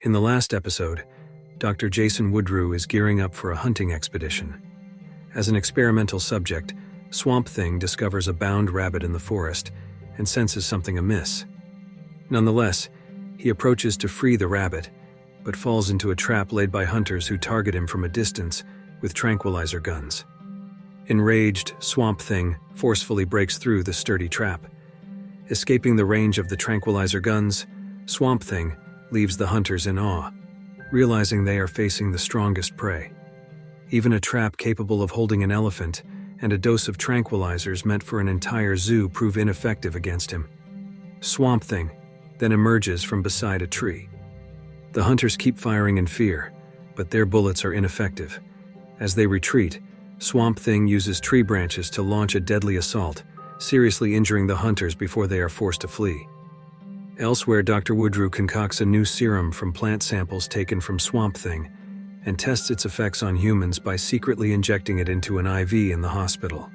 In the last episode, Dr. Jason Woodrue is gearing up for a hunting expedition. As an experimental subject, Swamp Thing discovers a bound rabbit in the forest and senses something amiss. Nonetheless, he approaches to free the rabbit, but falls into a trap laid by hunters who target him from a distance with tranquilizer guns. Enraged, Swamp Thing forcefully breaks through the sturdy trap. Escaping the range of the tranquilizer guns, Swamp Thing leaves the hunters in awe, realizing they are facing the strongest prey. Even a trap capable of holding an elephant and a dose of tranquilizers meant for an entire zoo prove ineffective against him. Swamp Thing then emerges from beside a tree. The hunters keep firing in fear, but their bullets are ineffective. As they retreat, Swamp Thing uses tree branches to launch a deadly assault, seriously injuring the hunters before they are forced to flee. Elsewhere, Dr. Woodrue concocts a new serum from plant samples taken from Swamp Thing and tests its effects on humans by secretly injecting it into an IV in the hospital.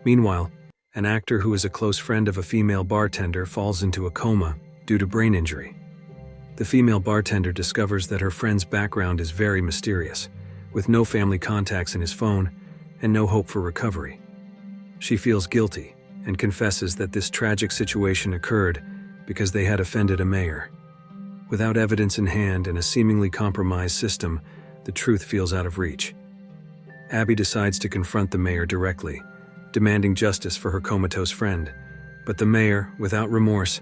Meanwhile, an actor who is a close friend of a female bartender falls into a coma due to brain injury. The female bartender discovers that her friend's background is very mysterious, with no family contacts in his phone and no hope for recovery. She feels guilty and confesses that this tragic situation occurred because they had offended a mayor. Without evidence in hand and a seemingly compromised system, the truth feels out of reach. Abby decides to confront the mayor directly, demanding justice for her comatose friend, but the mayor, without remorse,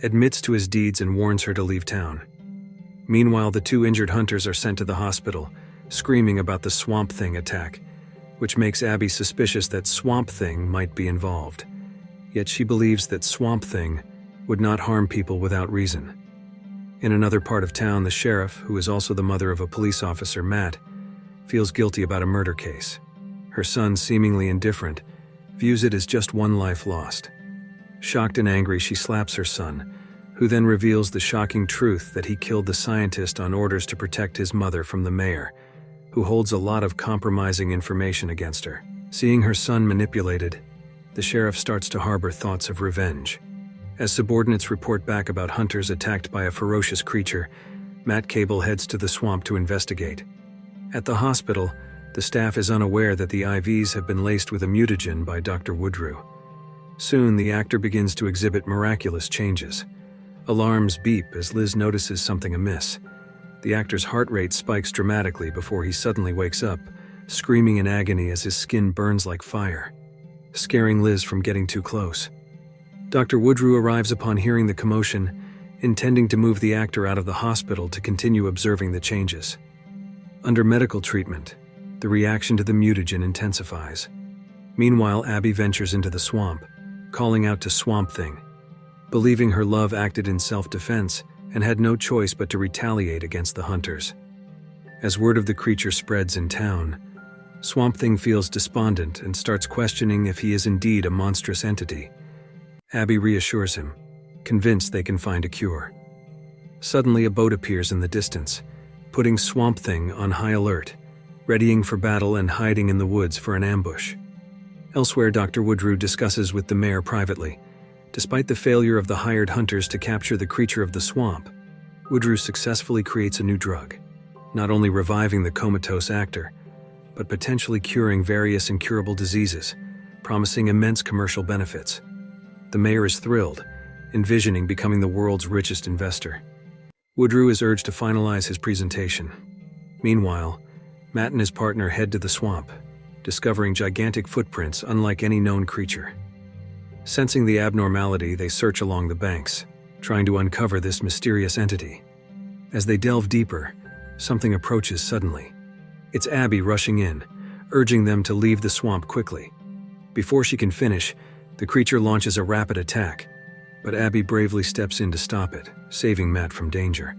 admits to his deeds and warns her to leave town. Meanwhile, the two injured hunters are sent to the hospital, screaming about the Swamp Thing attack, which makes Abby suspicious that Swamp Thing might be involved. Yet she believes that Swamp Thing would not harm people without reason. In another part of town, the sheriff, who is also the mother of a police officer, Matt, feels guilty about a murder case. Her son, seemingly indifferent, views it as just one life lost. Shocked and angry, she slaps her son, who then reveals the shocking truth that he killed the scientist on orders to protect his mother from the mayor, who holds a lot of compromising information against her. Seeing her son manipulated, the sheriff starts to harbor thoughts of revenge. As subordinates report back about hunters attacked by a ferocious creature, Matt Cable heads to the swamp to investigate. At the hospital, the staff is unaware that the IVs have been laced with a mutagen by Dr. Woodrue. Soon, the actor begins to exhibit miraculous changes. Alarms beep as Liz notices something amiss. The actor's heart rate spikes dramatically before he suddenly wakes up, screaming in agony as his skin burns like fire, scaring Liz from getting too close. Dr. Woodrue arrives upon hearing the commotion, intending to move the actor out of the hospital to continue observing the changes. Under medical treatment, the reaction to the mutagen intensifies. Meanwhile, Abby ventures into the swamp, calling out to Swamp Thing, believing her love acted in self-defense and had no choice but to retaliate against the hunters. As word of the creature spreads in town, Swamp Thing feels despondent and starts questioning if he is indeed a monstrous entity. Abby reassures him, convinced they can find a cure. Suddenly, a boat appears in the distance, putting Swamp Thing on high alert, readying for battle and hiding in the woods for an ambush. Elsewhere, Dr. Woodrue discusses with the mayor privately. Despite the failure of the hired hunters to capture the creature of the swamp, Woodrue successfully creates a new drug, not only reviving the comatose actor, but potentially curing various incurable diseases, promising immense commercial benefits. The mayor is thrilled, envisioning becoming the world's richest investor. Woodrue is urged to finalize his presentation. Meanwhile, Matt and his partner head to the swamp, discovering gigantic footprints unlike any known creature. Sensing the abnormality, they search along the banks, trying to uncover this mysterious entity. As they delve deeper, something approaches suddenly. It's Abby rushing in, urging them to leave the swamp quickly. Before she can finish, the creature launches a rapid attack, but Abby bravely steps in to stop it, saving Matt from danger.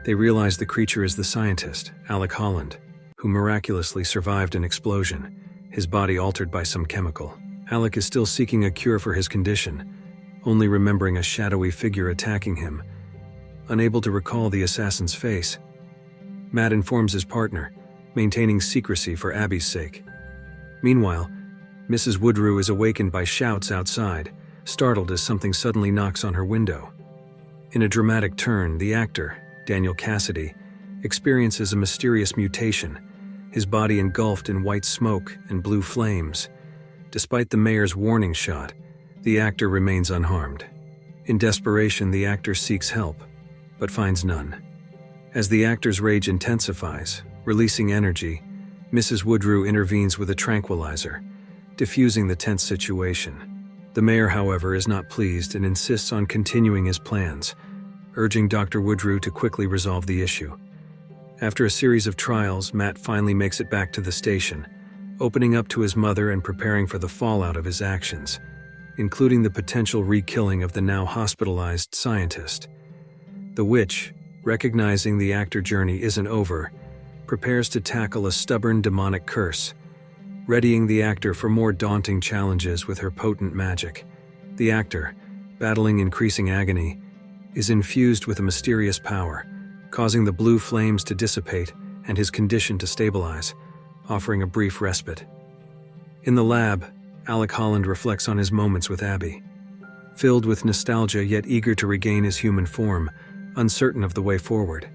They realize the creature is the scientist, Alec Holland, who miraculously survived an explosion, his body altered by some chemical. Alec is still seeking a cure for his condition, only remembering a shadowy figure attacking him. Unable to recall the assassin's face, Matt informs his partner, maintaining secrecy for Abby's sake. Meanwhile, Mrs. Woodrue is awakened by shouts outside, startled as something suddenly knocks on her window. In a dramatic turn, the actor, Daniel Cassidy, experiences a mysterious mutation, his body engulfed in white smoke and blue flames. Despite the mayor's warning shot, the actor remains unharmed. In desperation, the actor seeks help, but finds none. As the actor's rage intensifies, releasing energy, Mrs. Woodrue intervenes with a tranquilizer, diffusing the tense situation. The mayor, however, is not pleased and insists on continuing his plans, urging Dr. Woodrue to quickly resolve the issue. After a series of trials, Matt finally makes it back to the station, opening up to his mother and preparing for the fallout of his actions, including the potential re-killing of the now hospitalized scientist. The witch, recognizing the actor journey isn't over, prepares to tackle a stubborn demonic curse, readying the actor for more daunting challenges with her potent magic. The actor, battling increasing agony, is infused with a mysterious power, causing the blue flames to dissipate and his condition to stabilize, offering a brief respite. In the lab, Alec Holland reflects on his moments with Abby. Filled with nostalgia yet eager to regain his human form, uncertain of the way forward.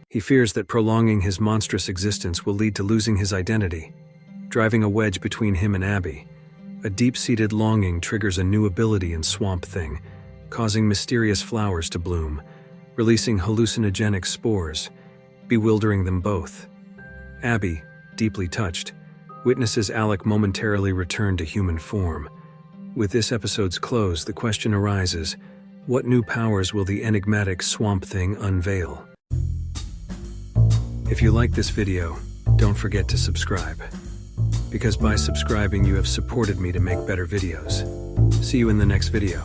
He fears that prolonging his monstrous existence will lead to losing his identity, driving a wedge between him and Abby. A deep-seated longing triggers a new ability in Swamp Thing, causing mysterious flowers to bloom, releasing hallucinogenic spores, bewildering them both. Abby, deeply touched, witnesses Alec momentarily return to human form. With this episode's close, the question arises, what new powers will the enigmatic Swamp Thing unveil? If you like this video, don't forget to subscribe. Because by subscribing, you have supported me to make better videos. See you in the next video.